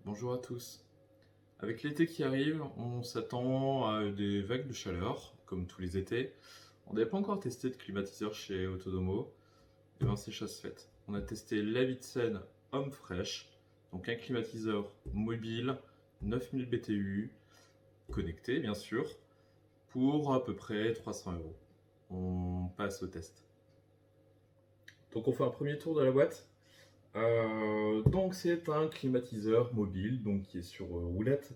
Bonjour à tous. Avec l'été qui arrive, on s'attend à des vagues de chaleur, comme tous les étés. On n'avait pas encore testé de climatiseur chez Autodomo. Et bien c'est chose faite. On a testé l'Avicenne Homme Fresh, donc un climatiseur mobile, 9000 BTU, connecté bien sûr, pour à peu près 300 euros. On passe au test. Donc on fait un premier tour de la boîte. Donc c'est un climatiseur mobile, donc qui est sur roulette.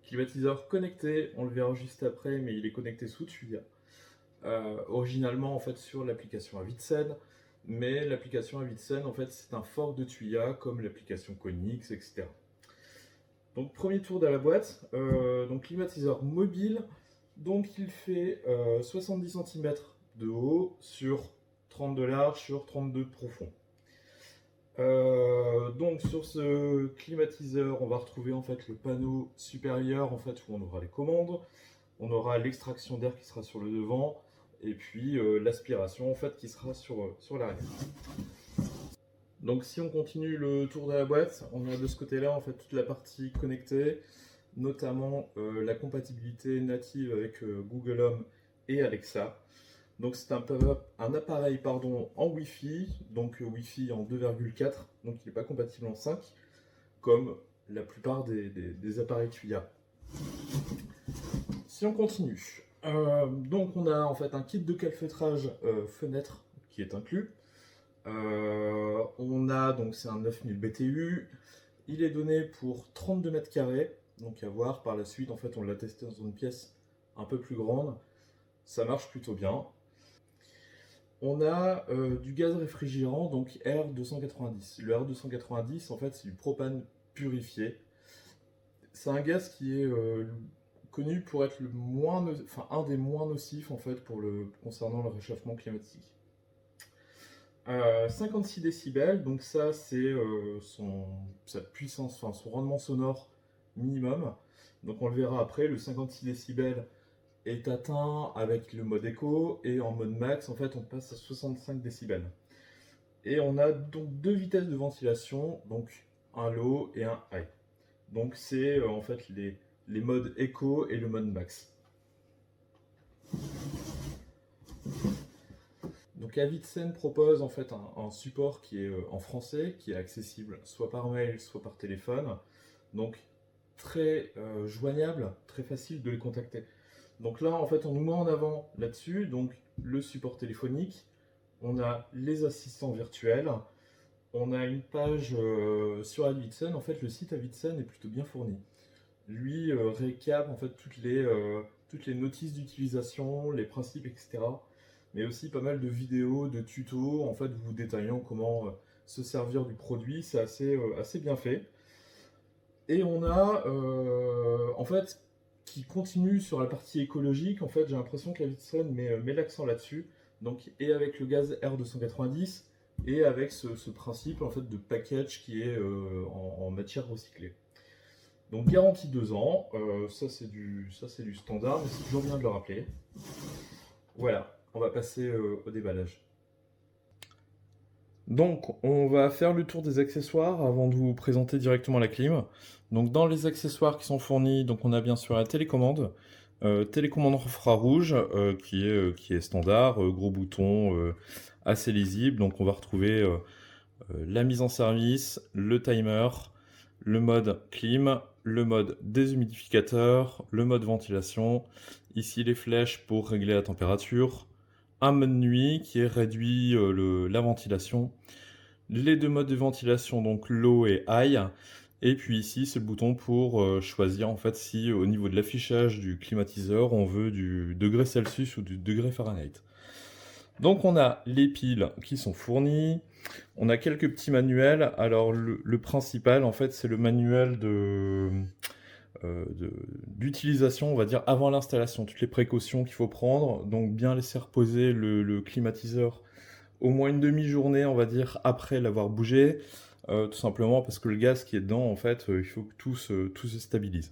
Climatiseur connecté, on le verra juste après, mais il est connecté sous tuyau. Originalement en fait sur l'application Avicenne, mais l'application Avicenne en fait c'est un fork de Tuya comme l'application Konix, etc. Donc premier tour de la boîte, donc climatiseur mobile, donc il fait 70 cm de haut sur 30 de large sur 32 de profond. Donc sur ce climatiseur, on va retrouver en fait le panneau supérieur en fait où on aura les commandes, on aura l'extraction d'air qui sera sur le devant et puis l'aspiration en fait qui sera sur l'arrière. Donc si on continue le tour de la boîte, on a de ce côté-là en fait toute la partie connectée, notamment la compatibilité native avec Google Home et Alexa. Donc c'est un appareil en Wi-Fi, donc Wi-Fi en 2,4, donc il n'est pas compatible en 5, comme la plupart des appareils Tuya. Si on continue, donc on a en fait un kit de calfeutrage fenêtre qui est inclus. On a donc c'est un 9000 BTU, il est donné pour 32 mètres carrés, donc à voir par la suite. En fait on l'a testé dans une pièce un peu plus grande, ça marche plutôt bien. On a du gaz réfrigérant, donc R290. Le R290, en fait, c'est du propane purifié. C'est un gaz qui est connu pour être un des moins nocifs en fait concernant le réchauffement climatique. 56 décibels, donc ça c'est sa puissance, son rendement sonore minimum. Donc on le verra après, le 56 décibels est atteint avec le mode écho, et en mode max en fait on passe à 65 décibels. Et on a donc deux vitesses de ventilation, donc un low et un high. Donc c'est en fait les modes écho et le mode max. Donc Avicenne propose en fait un support qui est en français, qui est accessible soit par mail, soit par téléphone. Donc très joignable, très facile de les contacter. Donc là, en fait, on nous met en avant là-dessus, donc le support téléphonique, on a les assistants virtuels, on a une page sur Avicenne. En fait, le site Avicenne est plutôt bien fourni. Lui récap en fait toutes les notices d'utilisation, les principes, etc. Mais aussi pas mal de vidéos, de tutos, en fait, vous détaillant comment se servir du produit. C'est assez bien fait. Et on a, en fait, qui continue sur la partie écologique. En fait, j'ai l'impression qu'Avicenne met l'accent là-dessus. Donc, et avec le gaz R290, et avec ce principe en fait de package qui est en matière recyclée. Donc garantie 2 ans, ça c'est du standard, mais c'est toujours bien de le rappeler. Voilà, on va passer au déballage. Donc on va faire le tour des accessoires avant de vous présenter directement la clim. Donc dans les accessoires qui sont fournis, donc on a bien sûr la télécommande. Télécommande infrarouge qui est standard, gros bouton assez lisible. Donc on va retrouver la mise en service, le timer, le mode clim, le mode déshumidificateur, le mode ventilation, ici les flèches pour régler la température, un mode nuit qui réduit la ventilation, les deux modes de ventilation, donc low et high, et puis ici c'est le bouton pour choisir en fait si au niveau de l'affichage du climatiseur on veut du degré Celsius ou du degré Fahrenheit. Donc on a les piles qui sont fournies, on a quelques petits manuels. Alors le principal en fait c'est le manuel d'utilisation, on va dire avant l'installation, toutes les précautions qu'il faut prendre, donc bien laisser reposer le climatiseur au moins une demi-journée, on va dire, après l'avoir bougé, tout simplement parce que le gaz qui est dedans, en fait, il faut que tout se stabilise.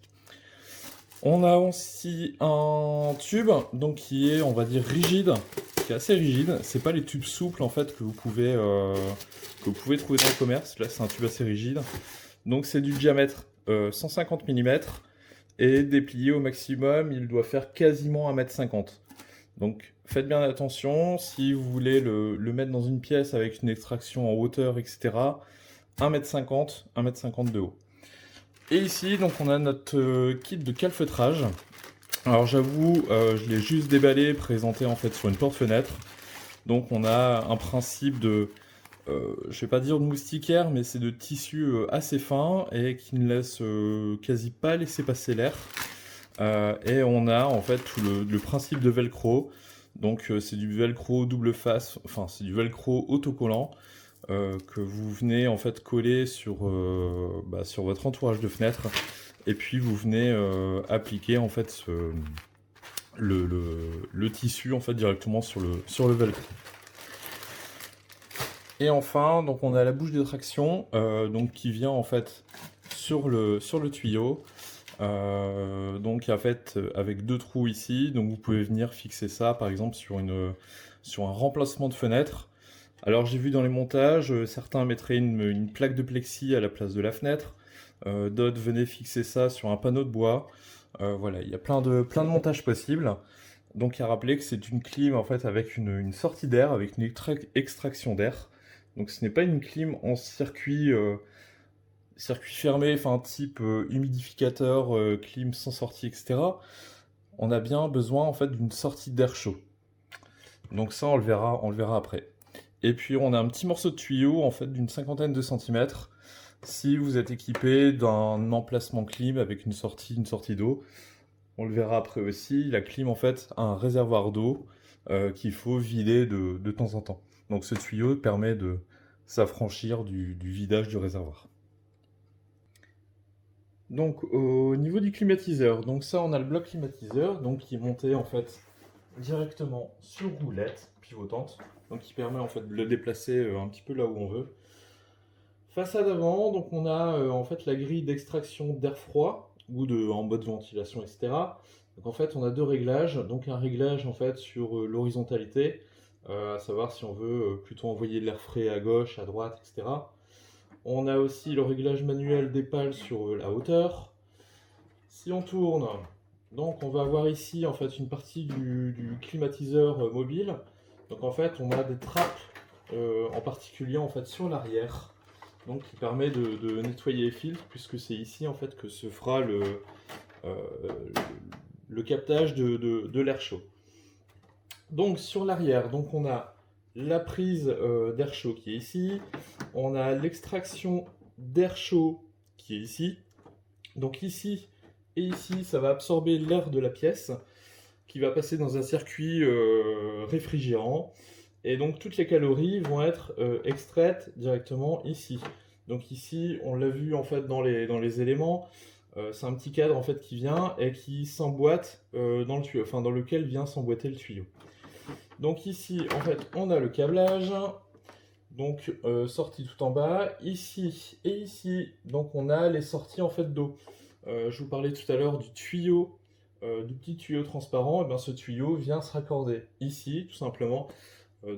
On a aussi un tube, donc qui est, on va dire, rigide, qui est assez rigide. C'est pas les tubes souples en fait que vous pouvez trouver dans le commerce. Là, c'est un tube assez rigide. Donc c'est du diamètre 150 mm et déplié au maximum, il doit faire quasiment 1,50 m. Donc faites bien attention, si vous voulez le mettre dans une pièce avec une extraction en hauteur, etc., 1,50 m, 1,50 m de haut. Et ici, donc on a notre kit de calfeutrage. Alors j'avoue, je l'ai juste déballé, présenté en fait sur une porte-fenêtre. Donc on a un principe de, je vais pas dire de moustiquaire, mais c'est de tissu assez fin et qui ne laisse quasi pas laisser passer l'air. Et on a en fait tout le principe de velcro. Donc c'est du velcro double face, enfin c'est du velcro autocollant que vous venez en fait coller sur votre entourage de fenêtre. Et puis vous venez appliquer en fait le tissu en fait directement sur le velcro. Et enfin, donc on a la bouche de traction donc qui vient en fait sur le tuyau. Donc en fait avec 2 trous ici, donc vous pouvez venir fixer ça par exemple sur un remplacement de fenêtre. Alors j'ai vu dans les montages, certains mettraient une plaque de plexi à la place de la fenêtre, d'autres venaient fixer ça sur un panneau de bois. Voilà, il y a plein de montages possibles. Donc à rappeler que c'est une clim en fait avec une sortie d'air, avec une extraction d'air. Donc ce n'est pas une clim en circuit fermé, enfin type humidificateur, clim sans sortie, etc. On a bien besoin en fait d'une sortie d'air chaud. Donc ça on le verra après. Et puis on a un petit morceau de tuyau en fait d'une 50aine de centimètres. Si vous êtes équipé d'un emplacement clim avec une sortie d'eau, on le verra après aussi, la clim en fait a un réservoir d'eau qu'il faut vider de temps en temps. Donc ce tuyau permet de s'affranchir du vidage du réservoir. Donc au niveau du climatiseur, donc ça on a le bloc climatiseur donc qui est monté en fait directement sur roulette pivotante, donc qui permet en fait de le déplacer un petit peu là où on veut. Façade avant, donc on a en fait la grille d'extraction d'air froid ou en mode ventilation, etc. Donc en fait on a 2 réglages, donc un réglage en fait sur l'horizontalité, à savoir si on veut plutôt envoyer de l'air frais à gauche, à droite, etc. On a aussi le réglage manuel des pales sur la hauteur. Si on tourne, donc on va avoir ici en fait une partie du climatiseur mobile. Donc en fait on a des trappes en particulier en fait sur l'arrière, donc qui permet de nettoyer les filtres, puisque c'est ici en fait que se fera le captage de l'air chaud. Donc sur l'arrière, donc on a la prise d'air chaud qui est ici, on a l'extraction d'air chaud qui est ici. Donc ici et ici, ça va absorber l'air de la pièce qui va passer dans un circuit réfrigérant. Et donc toutes les calories vont être extraites directement ici. Donc ici, on l'a vu en fait dans les éléments, c'est un petit cadre en fait qui vient et qui s'emboîte dans le tuyau, enfin dans lequel vient s'emboîter le tuyau. Donc ici, en fait, on a le câblage, donc sortie tout en bas. Ici et ici, donc on a les sorties en fait d'eau. Je vous parlais tout à l'heure du tuyau, du petit tuyau transparent. Et bien ce tuyau vient se raccorder ici, tout simplement,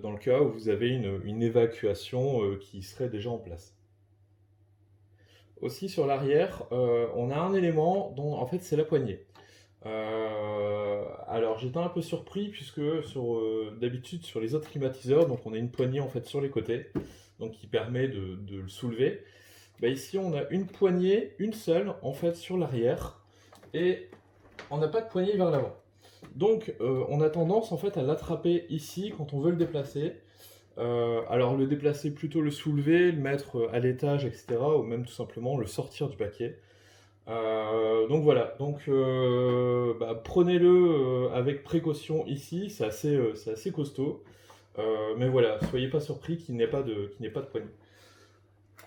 dans le cas où vous avez une évacuation qui serait déjà en place. Aussi sur l'arrière, on a un élément dont en fait c'est la poignée. Alors j'étais un peu surpris puisque d'habitude sur les autres climatiseurs, donc on a une poignée en fait sur les côtés, donc qui permet de le soulever. Bah, ici on a une poignée, une seule en fait sur l'arrière, et on n'a pas de poignée vers l'avant. Donc on a tendance en fait à l'attraper ici quand on veut le déplacer. Alors le déplacer, plutôt le soulever, le mettre à l'étage, etc. Ou même tout simplement le sortir du paquet. Donc voilà, donc prenez-le avec précaution ici, c'est assez costaud. Mais voilà, soyez pas surpris qu'il n'ait pas de poignée.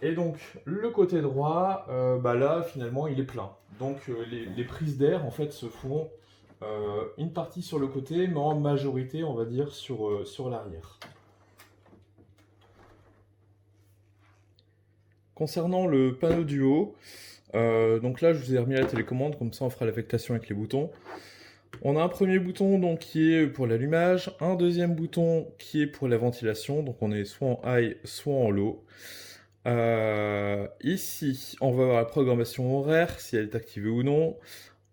Et donc le côté droit, là finalement il est plein. Donc les prises d'air en fait se font une partie sur le côté, mais en majorité on va dire sur l'arrière. Concernant le panneau du haut, donc là je vous ai remis la télécommande, comme ça on fera l'affectation avec les boutons. On a un premier bouton donc, qui est pour l'allumage, un deuxième bouton qui est pour la ventilation, donc on est soit en high soit en low. Ici, on va avoir la programmation horaire, si elle est activée ou non.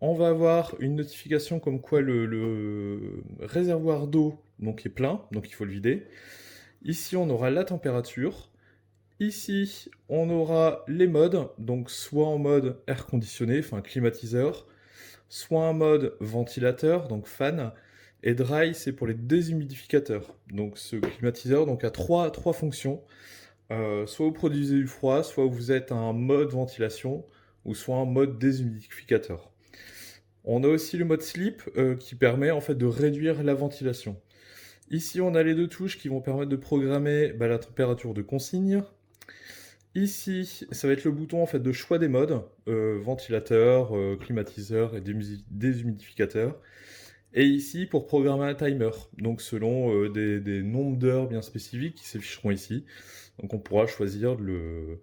On va avoir une notification comme quoi le réservoir d'eau donc est plein, donc il faut le vider. Ici, on aura la température. Ici, on aura les modes, donc soit en mode air conditionné, enfin climatiseur, soit en mode ventilateur, donc fan, et dry, c'est pour les déshumidificateurs. Donc ce climatiseur donc, a trois fonctions. Soit vous produisez du froid, soit vous êtes en mode ventilation, ou soit en mode déshumidificateur. On a aussi le mode sleep qui permet en fait de réduire la ventilation. Ici, on a les deux touches qui vont permettre de programmer la température de consigne. Ici, ça va être le bouton en fait de choix des modes, ventilateur, climatiseur et déshumidificateur. Et ici, pour programmer un timer, donc selon des nombres d'heures bien spécifiques qui s'afficheront ici. Donc on pourra choisir de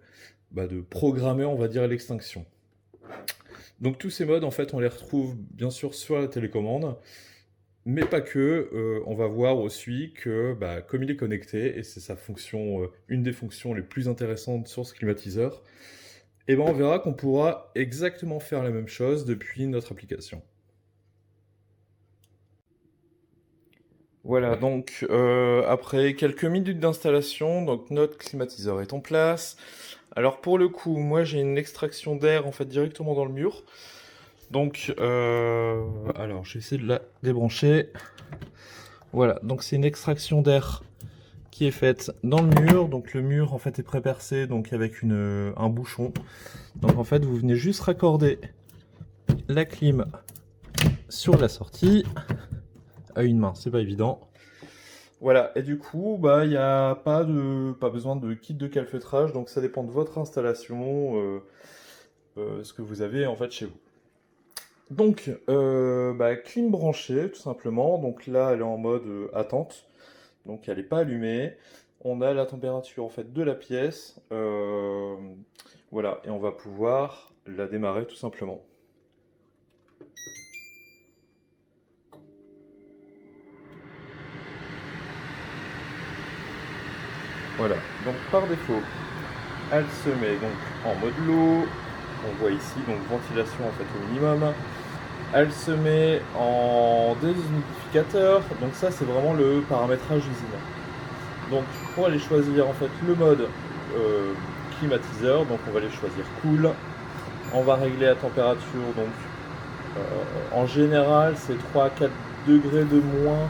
programmer, on va dire, l'extinction. Donc tous ces modes, en fait, on les retrouve bien sûr sur la télécommande, mais pas que. On va voir aussi que, comme il est connecté, et c'est sa fonction, une des fonctions les plus intéressantes sur ce climatiseur, et on verra qu'on pourra exactement faire la même chose depuis notre application. Voilà, donc après quelques minutes d'installation, donc notre climatiseur est en place. Alors pour le coup, moi j'ai une extraction d'air en fait directement dans le mur. Donc, alors je vais essayer de la débrancher. Voilà, donc c'est une extraction d'air qui est faite dans le mur. Donc le mur en fait est pré-percé donc avec un bouchon. Donc en fait vous venez juste raccorder la clim sur la sortie. À une main, c'est pas évident. Voilà, et du coup, il n'y a pas besoin de kit de calfeutrage, donc ça dépend de votre installation, ce que vous avez en fait chez vous. Donc, clim branchée, tout simplement. Donc là, elle est en mode attente, donc elle n'est pas allumée. On a la température en fait de la pièce, voilà, et on va pouvoir la démarrer tout simplement. Voilà, donc par défaut, elle se met donc en mode low. On voit ici donc ventilation en fait au minimum. Elle se met en déshumidificateur. Donc ça c'est vraiment le paramétrage usine. Donc pour aller choisir en fait le mode climatiseur, donc on va aller choisir cool. On va régler la température donc en général c'est 3 à 4 degrés de moins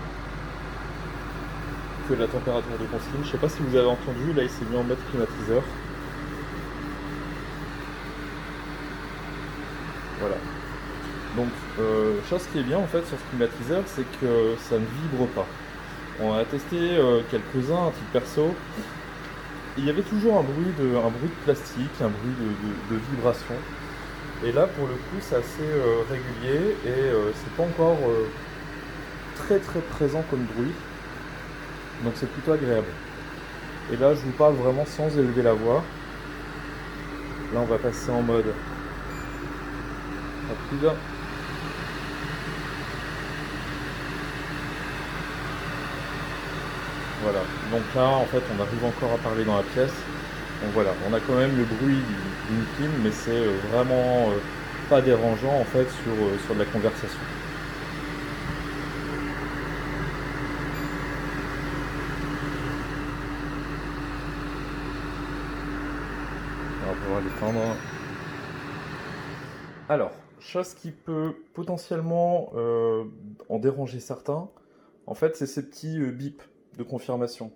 que la température de consigne. Je sais pas si vous avez entendu, là il s'est mis en mode climatiseur. Voilà. Donc, chose qui est bien en fait sur ce climatiseur, c'est que ça ne vibre pas. On a testé quelques-uns à titre perso. Il y avait toujours un bruit de plastique, un bruit de vibration. Et là, pour le coup, c'est assez régulier et c'est pas encore très très présent comme bruit. Donc c'est plutôt agréable. Et là, je vous parle vraiment sans élever la voix. Là, on va passer en mode rapide. Voilà, donc là en fait on arrive encore à parler dans la pièce. Donc voilà, on a quand même le bruit d'une clim, mais c'est vraiment pas dérangeant en fait sur de la conversation. On va pouvoir l'éteindre. Alors, chose qui peut potentiellement en déranger certains, en fait c'est ces petits bips de confirmation.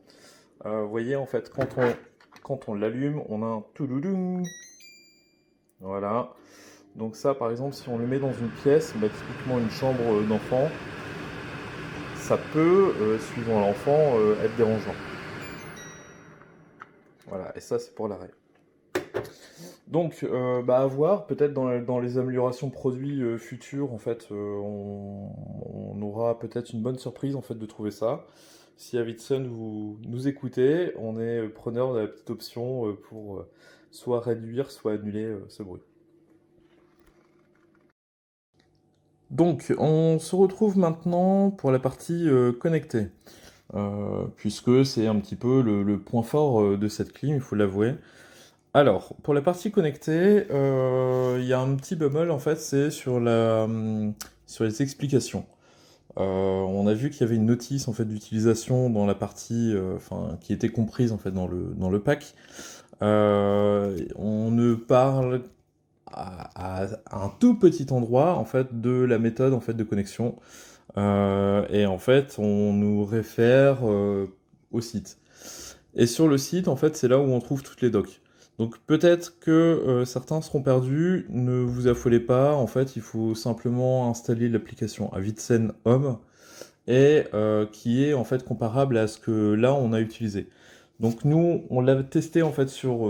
Vous voyez en fait quand on l'allume, on a un toulouloum. Voilà. Donc ça par exemple si on le met dans une pièce, typiquement une chambre d'enfant, ça peut, suivant l'enfant, être dérangeant. Voilà, et ça c'est pour l'arrêt. Donc, à voir, peut-être dans les améliorations produits futures, en fait, on aura peut-être une bonne surprise en fait de trouver ça. Si Avidson vous nous écoutez, on est preneur de la petite option pour soit réduire, soit annuler ce bruit. Donc, on se retrouve maintenant pour la partie connectée, puisque c'est un petit peu le point fort de cette clim, il faut l'avouer. Alors, pour la partie connectée, il y a un petit bémol en fait, c'est sur les explications. On a vu qu'il y avait une notice en fait d'utilisation dans la partie, enfin, qui était comprise en fait dans le pack. On ne parle à un tout petit endroit en fait de la méthode en fait de connexion. Et en fait, on nous réfère au site. Et sur le site, en fait, c'est là où on trouve toutes les docs. Donc peut-être que certains seront perdus, ne vous affolez pas, en fait, il faut simplement installer l'application Avicenne Home et qui est en fait comparable à ce que là on a utilisé. Donc nous, on l'a testé en fait sur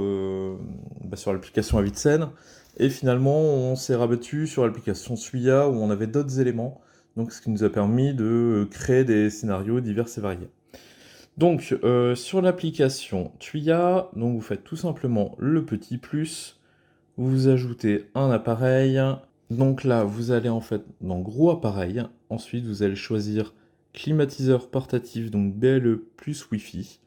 l'application Avicenne et finalement on s'est rabattu sur l'application Suya où on avait d'autres éléments, donc ce qui nous a permis de créer des scénarios divers et variés. Donc sur l'application Tuya, donc vous faites tout simplement le petit plus, vous ajoutez un appareil. Donc là, vous allez en fait dans gros appareil. Ensuite, vous allez choisir climatiseur portatif, donc BLE plus Wi-Fi.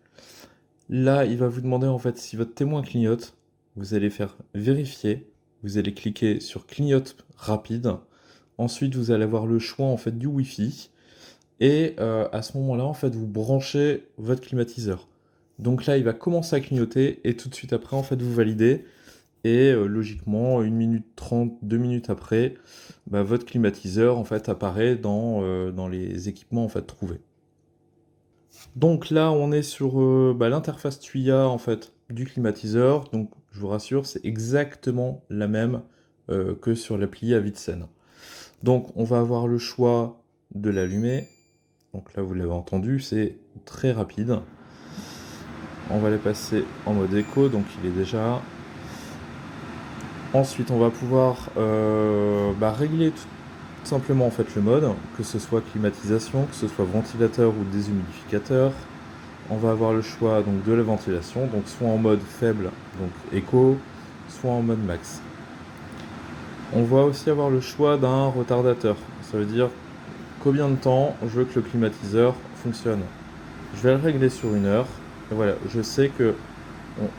Là, il va vous demander en fait si votre témoin clignote. Vous allez faire vérifier. Vous allez cliquer sur clignote rapide. Ensuite, vous allez avoir le choix en fait du Wi-Fi. Et à ce moment-là, en fait, vous branchez votre climatiseur. Donc là, il va commencer à clignoter et tout de suite après, en fait, vous validez. Et logiquement, 1 minute 30, 2 minutes après, bah, votre climatiseur en fait apparaît dans les équipements en fait trouvés. Donc là, on est sur l'interface Tuya en fait du climatiseur. Donc je vous rassure, c'est exactement la même que sur l'appli Avicenne. Donc on va avoir le choix de l'allumer. Donc là, vous l'avez entendu, c'est très rapide. On va les passer en mode écho, donc il est déjà. Ensuite, on va pouvoir régler tout simplement en fait le mode, que ce soit climatisation, que ce soit ventilateur ou déshumidificateur. On va avoir le choix donc de la ventilation, donc soit en mode faible, donc écho, soit en mode max. On va aussi avoir le choix d'un retardateur. Ça veut dire combien de temps je veux que le climatiseur fonctionne. Je vais le régler sur 1 heure. Et voilà, je sais que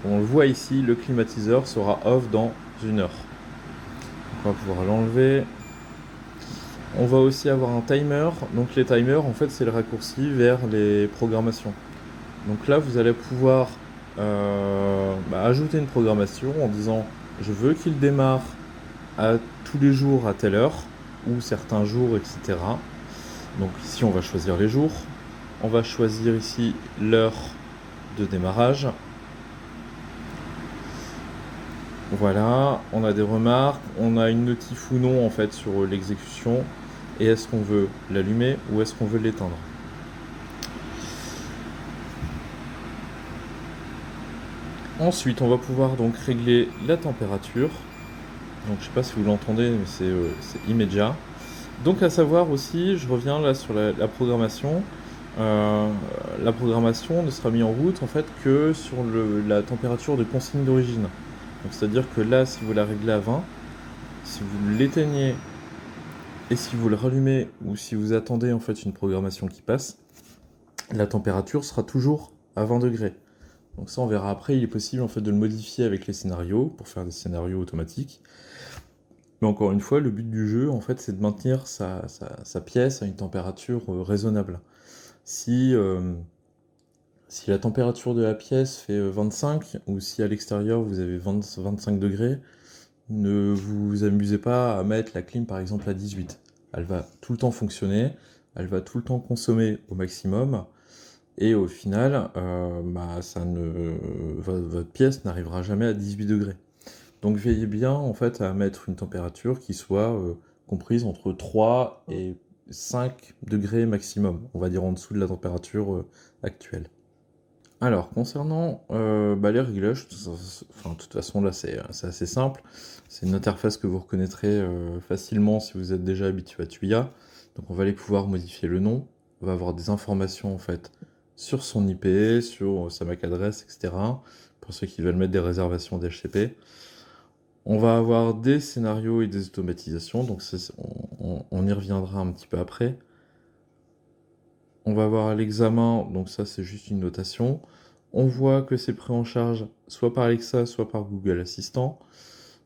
on le voit ici, le climatiseur sera off dans 1 heure. On va pouvoir l'enlever. On va aussi avoir un timer. Donc les timers, en fait, c'est le raccourci vers les programmations. Donc là, vous allez pouvoir ajouter une programmation en disant je veux qu'il démarre à tous les jours à telle heure, ou certains jours, etc. Donc ici, on va choisir les jours. On va choisir ici l'heure de démarrage. Voilà, on a des remarques, on a une notif ou non en fait sur l'exécution. Et est-ce qu'on veut l'allumer ou est-ce qu'on veut l'éteindre? Ensuite, on va pouvoir donc régler la température. Donc je sais pas si vous l'entendez, mais c'est immédiat. Donc à savoir aussi, je reviens là sur la programmation. La programmation ne sera mise en route en fait que sur la température de consigne d'origine. Donc c'est-à-dire que là, si vous la réglez à 20, si vous l'éteignez et si vous le rallumez ou si vous attendez en fait une programmation qui passe, la température sera toujours à 20 degrés. Donc ça, on verra après. Il est possible en fait de le modifier avec les scénarios pour faire des scénarios automatiques. Mais encore une fois, le but du jeu, en fait, c'est de maintenir sa pièce à une température raisonnable. Si, si la température de la pièce fait 25, ou si à l'extérieur vous avez 25 degrés, ne vous amusez pas à mettre la clim par exemple à 18. Elle va tout le temps fonctionner, elle va tout le temps consommer au maximum, et au final, votre pièce n'arrivera jamais à 18 degrés. Donc veillez bien en fait à mettre une température qui soit comprise entre 3 et 5 degrés maximum, on va dire en dessous de la température actuelle. Alors concernant les réglages, de toute façon là c'est assez simple, c'est une interface que vous reconnaîtrez facilement si vous êtes déjà habitué à Tuya. Donc on va aller pouvoir modifier le nom, on va avoir des informations en fait sur son IP, sur sa MAC adresse, etc. Pour ceux qui veulent mettre des réservations d'HCP. On va avoir des scénarios et des automatisations, donc on y reviendra un petit peu après. On va avoir l'examen, donc ça c'est juste une notation. On voit que c'est pris en charge soit par Alexa, soit par Google Assistant.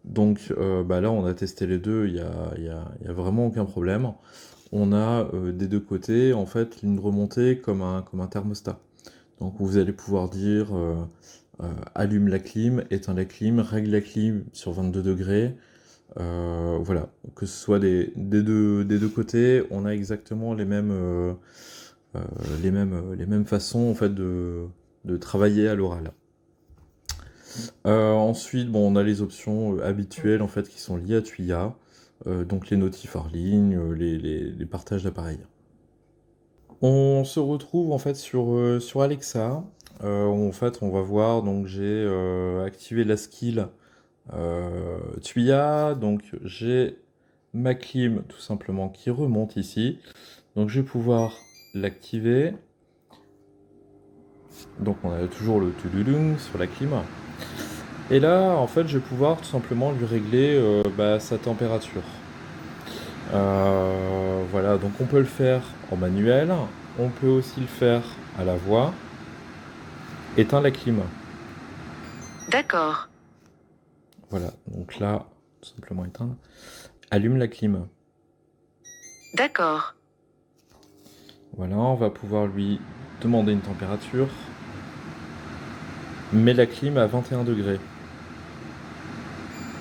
Donc là, on a testé les deux, il y a vraiment aucun problème. On a des deux côtés, en fait, une remontée comme un thermostat. Donc vous allez pouvoir dire allume la clim, éteins la clim, règle la clim sur 22 degrés. Voilà, que ce soit des deux côtés, on a exactement les mêmes façons en fait, de travailler à l'oral. Ensuite, bon, on a les options habituelles en fait, qui sont liées à Tuya, donc les notifs hors ligne, les partages d'appareils. On se retrouve en fait sur Alexa. En fait, on va voir, donc j'ai activé la skill Tuya, donc j'ai ma clim tout simplement qui remonte ici. Donc je vais pouvoir l'activer. Donc on a toujours le tululung sur la clim. Et là, en fait, je vais pouvoir tout simplement lui régler sa température. Voilà, donc on peut le faire en manuel, on peut aussi le faire à la voix. Éteins la clim. D'accord. Voilà, donc là, tout simplement éteindre. Allume la clim. D'accord. Voilà, on va pouvoir lui demander une température. Mets la clim à 21 degrés.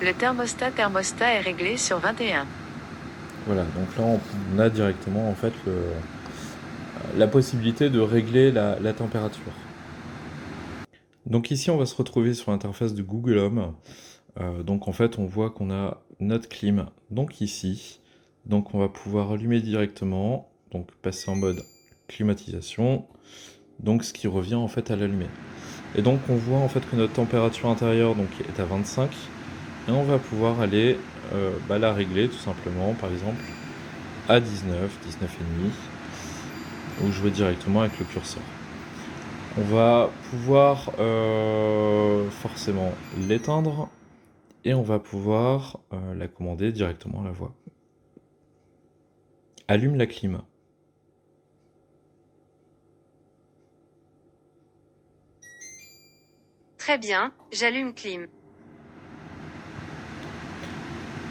Le thermostat est réglé sur 21. Voilà, donc là on a directement en fait la possibilité de régler la température. Donc ici on va se retrouver sur l'interface de Google Home. Donc en fait on voit qu'on a notre clim donc ici. Donc on va pouvoir allumer directement, donc passer en mode climatisation. Donc ce qui revient en fait à l'allumer. Et donc on voit en fait que notre température intérieure donc, est à 25. Et on va pouvoir aller la régler tout simplement, par exemple à 19, 19,5, ou jouer directement avec le curseur. On va pouvoir forcément l'éteindre et on va pouvoir la commander directement à la voix. Allume la clim. Très bien, j'allume clim.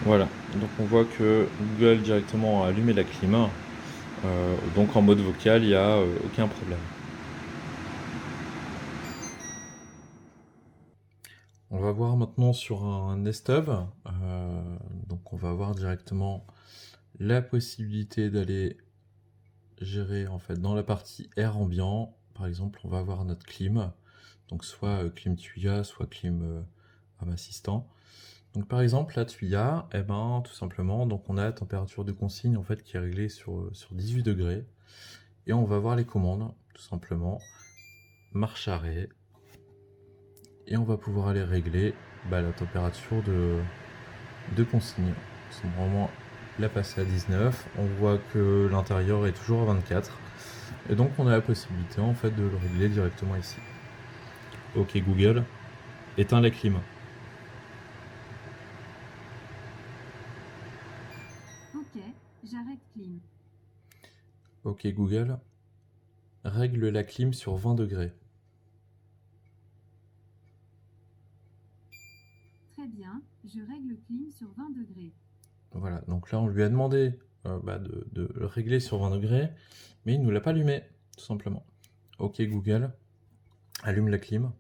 Voilà, donc on voit que Google directement a allumé la clim. Donc en mode vocal, il n'y a aucun problème. On va voir maintenant sur un Nest Hub. Donc on va avoir directement la possibilité d'aller gérer en fait dans la partie air ambiant. Par exemple, on va avoir notre clim. Donc soit clim Tuya, soit clim Home Assistant. Donc par exemple, la Tuya, tout simplement, donc on a la température de consigne en fait qui est réglée sur 18 degrés. Et on va voir les commandes, tout simplement. Marche arrêt. Et on va pouvoir aller régler la température de consigne. C'est vraiment la passer à 19. On voit que l'intérieur est toujours à 24. Et donc on a la possibilité en fait de le régler directement ici. Ok Google, éteins la clim. Ok, j'arrête clim. Ok Google, règle la clim sur 20 degrés. Très bien, je règle clim sur 20 degrés. Voilà, donc là on lui a demandé de le régler sur 20 degrés, mais il ne nous l'a pas allumé, tout simplement. Ok Google, allume la clim.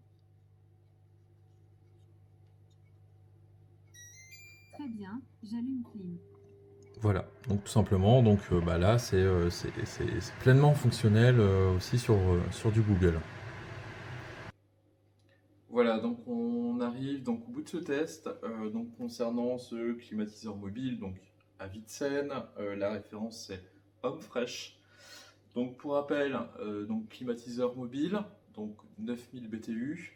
Très bien, j'allume clim. Voilà, donc tout simplement, donc là c'est pleinement fonctionnel aussi sur du Google. Voilà, donc on arrive donc au bout de ce test. Donc concernant ce climatiseur mobile, donc à Vitsen, la référence c'est Home Fresh. Donc pour rappel, donc climatiseur mobile, donc 9000 BTU.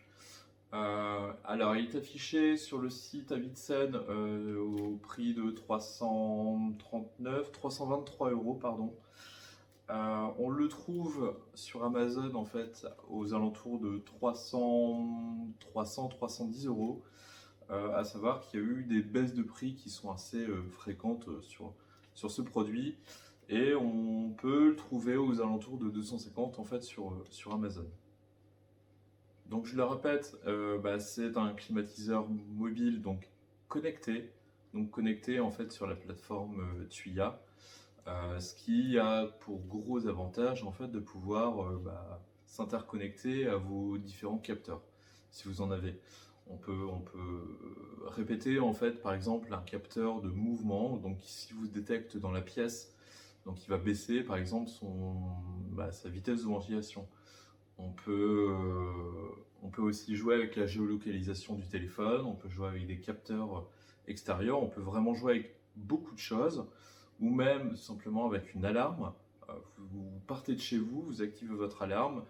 Alors il est affiché sur le site à Vitsen au prix de 323 euros, pardon. On le trouve sur Amazon en fait aux alentours de 310 euros. À savoir qu'il y a eu des baisses de prix qui sont assez fréquentes sur ce produit. Et on peut le trouver aux alentours de 250 en fait sur Amazon. Donc je le répète, c'est un climatiseur mobile, donc connecté en fait sur la plateforme Tuya, ce qui a pour gros avantage en fait de pouvoir s'interconnecter à vos différents capteurs, si vous en avez. On peut répéter en fait par exemple un capteur de mouvement, donc si vous détecte dans la pièce, donc il va baisser par exemple sa vitesse de ventilation. On peut aussi jouer avec la géolocalisation du téléphone, on peut jouer avec des capteurs extérieurs, on peut vraiment jouer avec beaucoup de choses, ou même simplement avec une alarme. Vous partez de chez vous, vous activez votre alarme,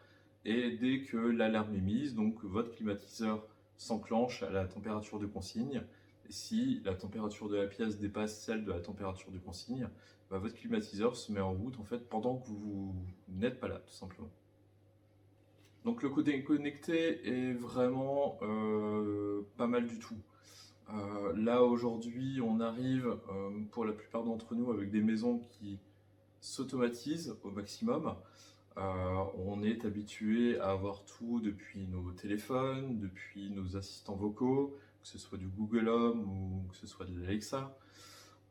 et dès que l'alarme est mise, donc votre climatiseur s'enclenche à la température de consigne. Et si la température de la pièce dépasse celle de la température de consigne, votre climatiseur se met en route en fait pendant que vous n'êtes pas là, tout simplement. Donc le côté connecté est vraiment pas mal du tout. Là aujourd'hui on arrive pour la plupart d'entre nous avec des maisons qui s'automatisent au maximum. On est habitué à avoir tout depuis nos téléphones, depuis nos assistants vocaux, que ce soit du Google Home ou que ce soit de l'Alexa.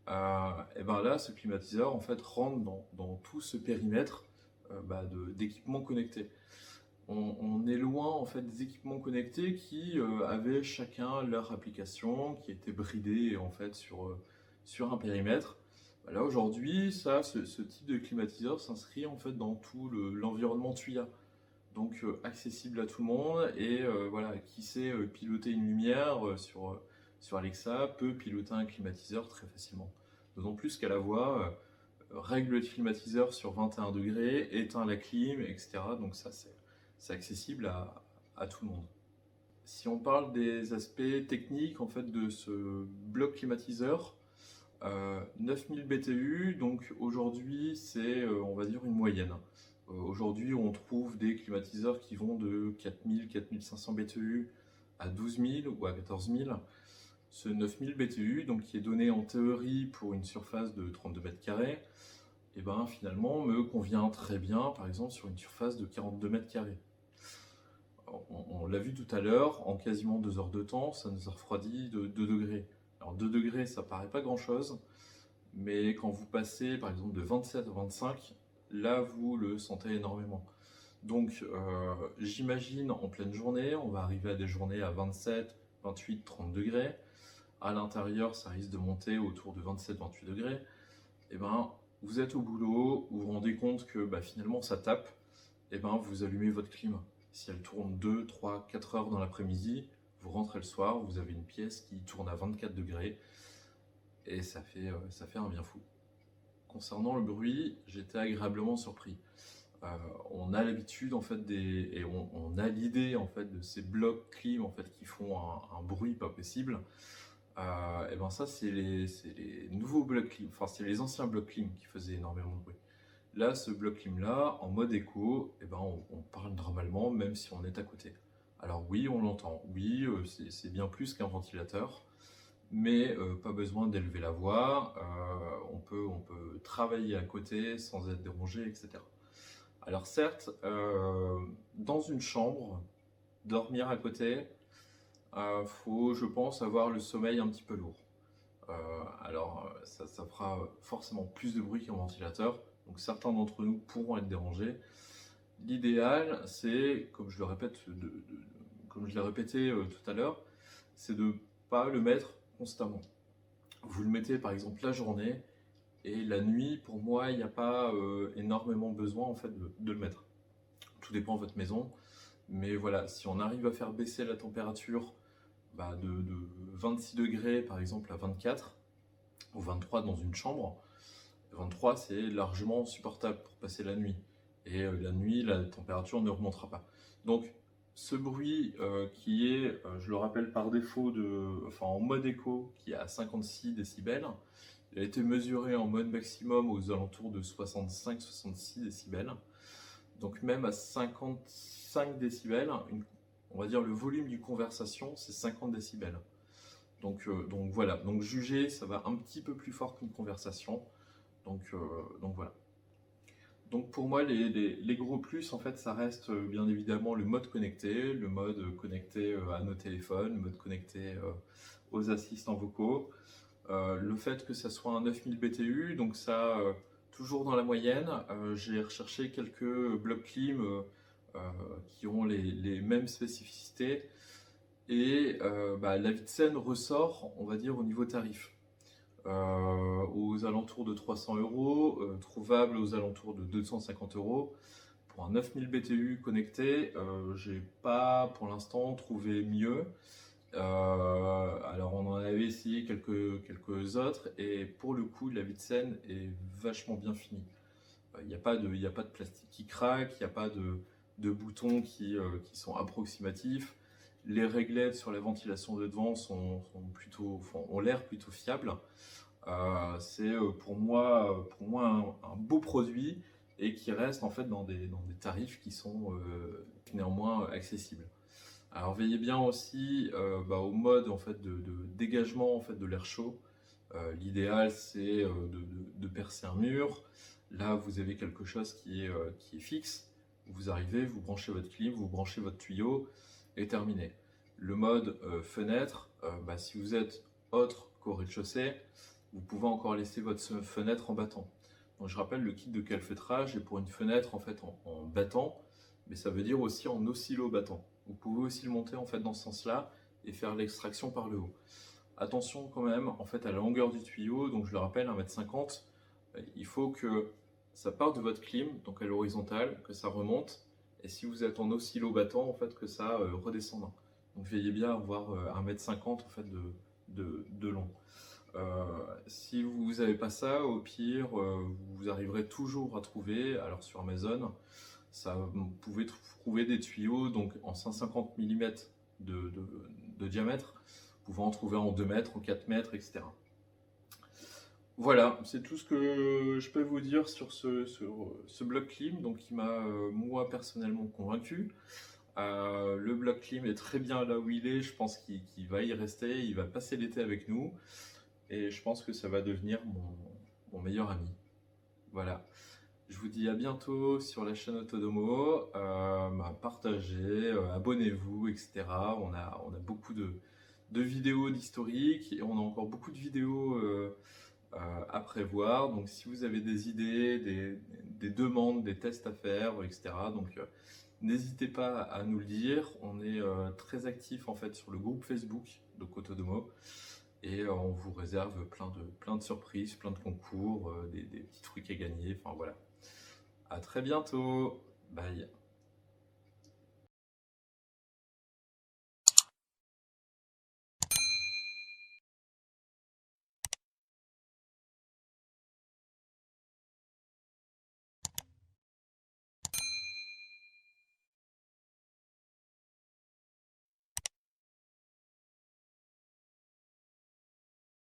Et ben là, ce climatiseur en fait rentre dans tout ce périmètre d'équipements connectés. On est loin en fait des équipements connectés qui avaient chacun leur application, qui étaient bridés en fait sur un périmètre. Là aujourd'hui, ce type de climatiseur s'inscrit en fait dans tout l'environnement Tuya, donc accessible à tout le monde, et qui sait piloter une lumière sur Alexa peut piloter un climatiseur très facilement. D'autant plus qu'à la voix, règle le climatiseur sur 21 degrés, éteint la clim, etc. Donc ça c'est accessible à tout le monde. Si on parle des aspects techniques en fait de ce bloc climatiseur, 9000 BTU, donc aujourd'hui c'est on va dire une moyenne. Aujourd'hui on trouve des climatiseurs qui vont de 4000-4500 BTU à 12000 ou à 14000. Ce 9000 BTU, donc qui est donné en théorie pour une surface de 32 mètres carrés, et finalement me convient très bien par exemple sur une surface de 42 mètres carrés. On l'a vu tout à l'heure, en quasiment 2 heures de temps, ça nous a refroidi de 2 degrés. Alors 2 degrés, ça paraît pas grand chose, mais quand vous passez par exemple de 27 à 25, là vous le sentez énormément. Donc j'imagine en pleine journée, on va arriver à des journées à 27, 28, 30 degrés. À l'intérieur, ça risque de monter autour de 27-28 degrés. Et vous êtes au boulot, vous vous rendez compte que finalement ça tape, et vous allumez votre clim. Si elle tourne 2, 3, 4 heures dans l'après-midi, vous rentrez le soir, vous avez une pièce qui tourne à 24 degrés et ça fait un bien fou. Concernant le bruit, j'étais agréablement surpris. On a l'habitude en fait et on a l'idée en fait de ces blocs clim en fait qui font un bruit pas possible. Ça c'est les nouveaux blocs clim, enfin c'est les anciens blocs clim qui faisaient énormément de bruit. Là, ce bloc clim là, en mode écho, on parle normalement même si on est à côté. Alors oui, on l'entend, oui, c'est bien plus qu'un ventilateur, mais pas besoin d'élever la voix, on peut travailler à côté sans être dérangé, etc. Alors certes, dans une chambre, dormir à côté, faut, je pense, avoir le sommeil un petit peu lourd. Ça fera forcément plus de bruit qu'un ventilateur, donc certains d'entre nous pourront être dérangés. L'idéal, c'est, comme je le répète, comme je l'ai répété tout à l'heure, c'est de ne pas le mettre constamment. Vous le mettez par exemple la journée, et la nuit, pour moi, il n'y a pas énormément besoin en fait de le mettre. Tout dépend de votre maison, mais voilà, si on arrive à faire baisser la température de 26 degrés par exemple à 24 ou 23 dans une chambre, 23 c'est largement supportable pour passer la nuit, et la nuit la température ne remontera pas. Donc ce bruit qui est, je le rappelle par défaut, en mode écho, qui est à 56 décibels, il a été mesuré en mode maximum aux alentours de 65-66 décibels. Donc même à 55 décibels, on va dire le volume du conversation, c'est 50 décibels. Donc voilà, donc juger, ça va un petit peu plus fort qu'une conversation. Donc voilà. Donc pour moi, les gros plus, en fait, ça reste bien évidemment le mode connecté, le mode connecté à nos téléphones, le mode connecté aux assistants vocaux. Le fait que ça soit un 9000 BTU, donc ça, toujours dans la moyenne, j'ai recherché quelques blocs clim euh, qui ont les mêmes spécificités et la Vitsen ressort, on va dire, au niveau tarif. Aux alentours de 300 euros, trouvable aux alentours de 250 euros. Pour un 9000 BTU connecté, j'ai pas pour l'instant trouvé mieux. Alors on en avait essayé quelques autres et pour le coup la Vitsen est vachement bien finie. Il n'y a pas de plastique qui craque, il n'y a pas de boutons qui sont approximatifs. Les réglettes sur la ventilation de devant ont l'air plutôt fiables. C'est pour moi un beau produit et qui reste en fait dans des tarifs qui sont néanmoins accessibles. Alors veillez bien aussi au mode en fait de dégagement en fait de l'air chaud. L'idéal c'est de percer un mur. Là vous avez quelque chose qui est fixe. Vous arrivez, vous branchez votre clim, vous branchez votre tuyau et terminé. Le mode fenêtre, si vous êtes autre qu'au rez-de-chaussée, vous pouvez encore laisser votre fenêtre en battant. Donc je rappelle, le kit de calfeutrage est pour une fenêtre en fait en battant, mais ça veut dire aussi en oscillo-battant. Vous pouvez aussi le monter en fait dans ce sens-là et faire l'extraction par le haut. Attention quand même en fait à la longueur du tuyau, donc je le rappelle 1,50 m, il faut que ça parte de votre clim, donc à l'horizontale, que ça remonte, et si vous êtes en oscillo-battant, en fait que ça redescende. Donc veillez bien à avoir 1,50 m en fait de long. Si vous n'avez pas ça, au pire, vous arriverez toujours à trouver, alors sur Amazon, vous pouvez trouver des tuyaux donc en 150 mm de diamètre, vous pouvez en trouver en 2 mètres, en 4 mètres, etc. Voilà, c'est tout ce que je peux vous dire sur ce bloc clim, donc qui m'a moi personnellement convaincu. Le bloc clim est très bien là où il est, je pense qu'il va y rester, il va passer l'été avec nous. Et je pense que ça va devenir mon meilleur ami. Voilà. Je vous dis à bientôt sur la chaîne Autodomo. Partagez, abonnez-vous, etc. On a beaucoup de vidéos d'historique et on a encore beaucoup de vidéos à prévoir. Donc si vous avez des idées, des demandes, des tests à faire, etc. Donc n'hésitez pas à nous le dire. On est très actif en fait sur le groupe Facebook de Autodomo. Et on vous réserve plein de surprises, plein de concours, des petits trucs à gagner, enfin voilà. À très bientôt, bye.